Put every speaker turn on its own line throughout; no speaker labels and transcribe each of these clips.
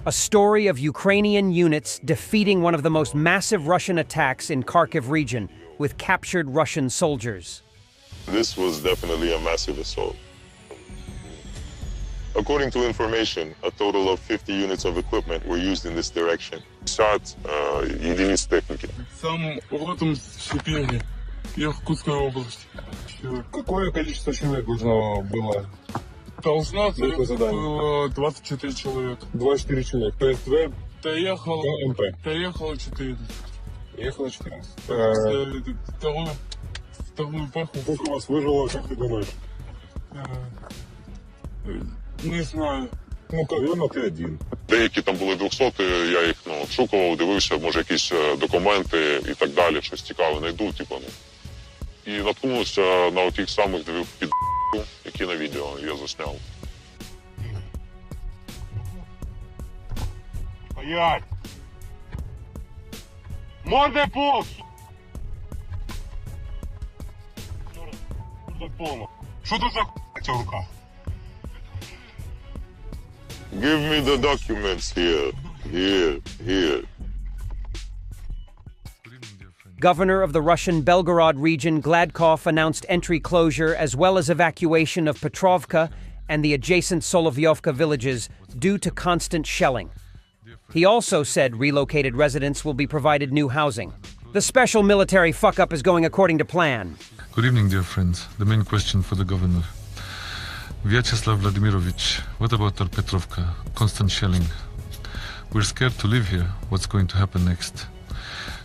A story of Ukrainian units defeating one of the most massive Russian attacks in Kharkiv region with captured Russian soldiers.
This was definitely a massive assault. According to information, a total of 50 units of equipment were used in this direction. 50 единиц техники.
Сам родом с Сибири, Иркутской области.
Какое количество человек должно было?
Должно было 24 человека.
24 человека. То есть вы
Доехало
МП?
14.
Ехало 14.
Вторую паху.
Сколько у вас выжило, как ты думаешь?
Не знаю.
Ну, наверное, ти один.
Деякі там були 200, я їх обшукував, дивився, може якісь документи і так далі, щось цікаве знайду, І наткнувся на тих самих двох під'їздів, які на відео я засняв.
Стоять! Морди пол! Що це за ця рука?
Give me the documents here. Here.
Governor of the Russian Belgorod region Gladkov announced entry closure as well as evacuation of Petrovka and the adjacent Solovyovka villages due to constant shelling. He also said relocated residents will be provided new housing. The special military fuck-up is going according to plan.
Good evening, dear friends. The main question for the governor. Vyacheslav Vladimirovich, what about our Petrovka? Constant shelling. We're scared to live here. What's going to happen next?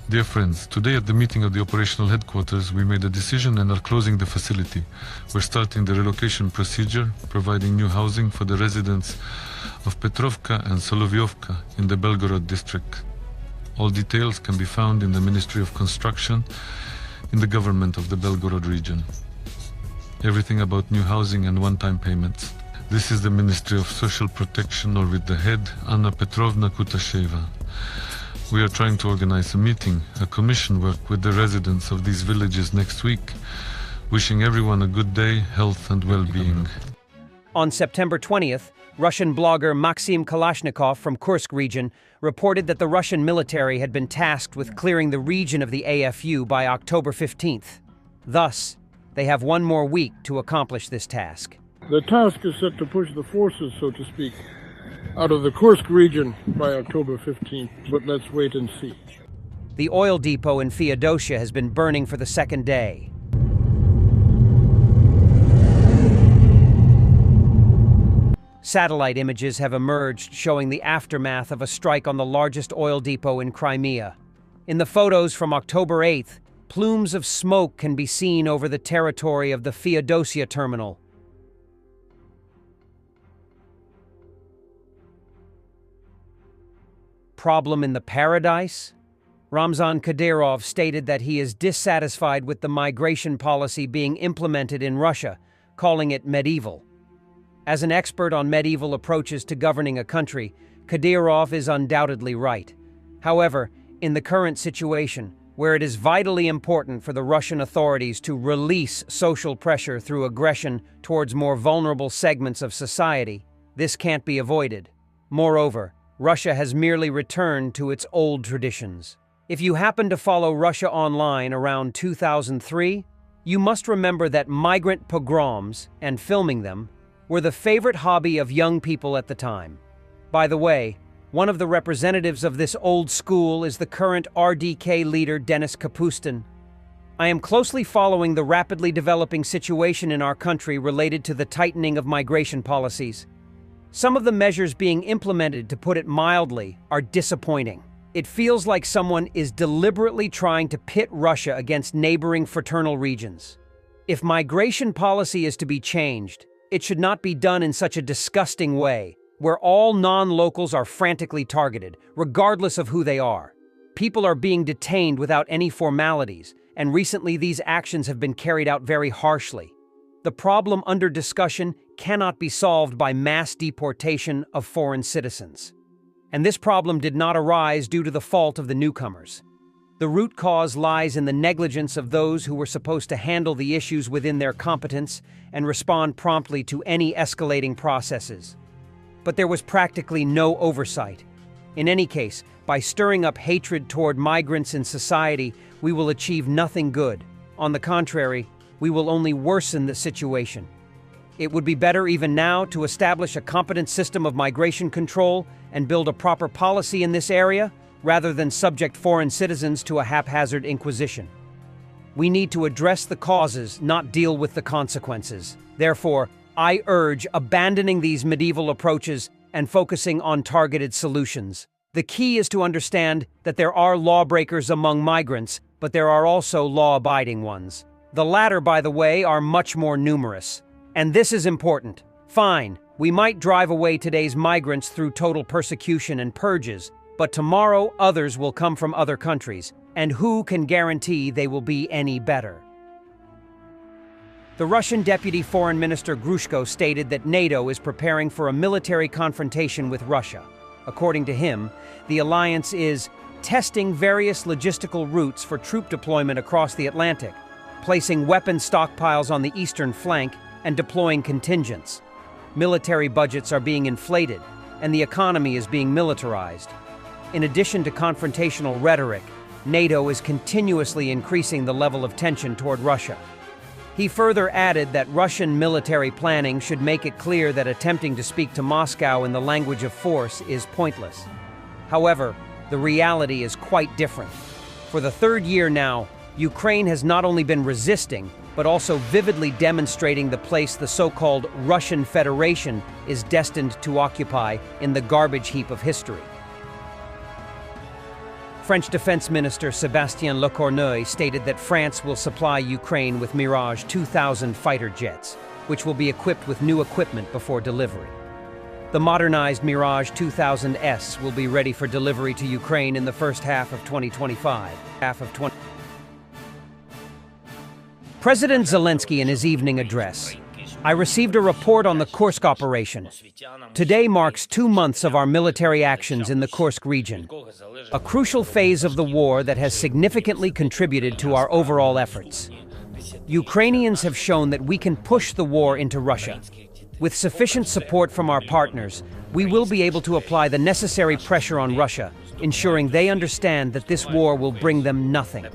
Dear friends, today at the meeting of the operational headquarters, we made a decision and are closing the facility. We're starting the relocation procedure, providing new housing for the residents of Petrovka and Solovyovka in the Belgorod district. All details can be found in the Ministry of Construction in the government of the Belgorod region. Everything about new housing and one-time payments. This is the Ministry of Social Protection, or with the head, Anna Petrovna Kutasheva. We are trying to organize a meeting, a commission work with the residents of these villages next week, wishing everyone a good day, health and well-being.
On September 20th, Russian blogger Maxim Kalashnikov from Kursk region reported that the Russian military had been tasked with clearing the region of the AFU by October 15th. Thus, they have one more week to accomplish this task.
The task is set to push the forces, so to speak, out of the Kursk region by October 15th, but let's wait and see.
The oil depot in Feodosia has been burning for the second day. Satellite images have emerged showing the aftermath of a strike on the largest oil depot in Crimea. In the photos from October 8th, plumes of smoke can be seen over the territory of the Feodosia terminal. Problem in the paradise? Ramzan Kadyrov stated that he is dissatisfied with the migration policy being implemented in Russia, calling it medieval. As an expert on medieval approaches to governing a country, Kadyrov is undoubtedly right. However, in the current situation, where it is vitally important for the Russian authorities to release social pressure through aggression towards more vulnerable segments of society, this can't be avoided. Moreover, Russia has merely returned to its old traditions. If you happen to follow Russia online around 2003, you must remember that migrant pogroms, and filming them, were the favorite hobby of young people at the time. By the way, one of the representatives of this old school is the current RDK leader Denis Kapustin. I am closely following the rapidly developing situation in our country related to the tightening of migration policies. Some of the measures being implemented, to put it mildly, are disappointing. It feels like someone is deliberately trying to pit Russia against neighboring fraternal regions. If migration policy is to be changed, it should not be done in such a disgusting way, where all non-locals are frantically targeted, regardless of who they are. People are being detained without any formalities, and recently these actions have been carried out very harshly. The problem under discussion cannot be solved by mass deportation of foreign citizens. And this problem did not arise due to the fault of the newcomers. The root cause lies in the negligence of those who were supposed to handle the issues within their competence and respond promptly to any escalating processes. But there was practically no oversight, In any case, by stirring up hatred toward migrants in society, we will achieve nothing good. On the contrary, we will only worsen the situation. It would be better even now to establish a competent system of migration control and build a proper policy in this area, rather than subject foreign citizens to a haphazard inquisition. We need to address the causes, not deal with the consequences. Therefore, I urge abandoning these medieval approaches and focusing on targeted solutions. The key is to understand that there are lawbreakers among migrants, but there are also law-abiding ones. The latter, by the way, are much more numerous. And this is important. Fine, we might drive away today's migrants through total persecution and purges, but tomorrow others will come from other countries, and who can guarantee they will be any better? The Russian Deputy Foreign Minister Grushko stated that NATO is preparing for a military confrontation with Russia. According to him, the alliance is testing various logistical routes for troop deployment across the Atlantic, placing weapon stockpiles on the eastern flank, and deploying contingents. Military budgets are being inflated, and the economy is being militarized. In addition to confrontational rhetoric, NATO is continuously increasing the level of tension toward Russia. He further added that Russian military planning should make it clear that attempting to speak to Moscow in the language of force is pointless. However, the reality is quite different. For the third year now, Ukraine has not only been resisting, but also vividly demonstrating the place the so-called Russian Federation is destined to occupy in the garbage heap of history. French Defense Minister Sébastien Lecornu stated that France will supply Ukraine with Mirage 2000 fighter jets, which will be equipped with new equipment before delivery. The modernized Mirage 2000S will be ready for delivery to Ukraine in the first half of 2025. President Zelensky in his evening address. I received a report on the Kursk operation. Today marks 2 months of our military actions in the Kursk region, a crucial phase of the war that has significantly contributed to our overall efforts. Ukrainians have shown that we can push the war into Russia. With sufficient support from our partners, we will be able to apply the necessary pressure on Russia, ensuring they understand that this war will bring them nothing.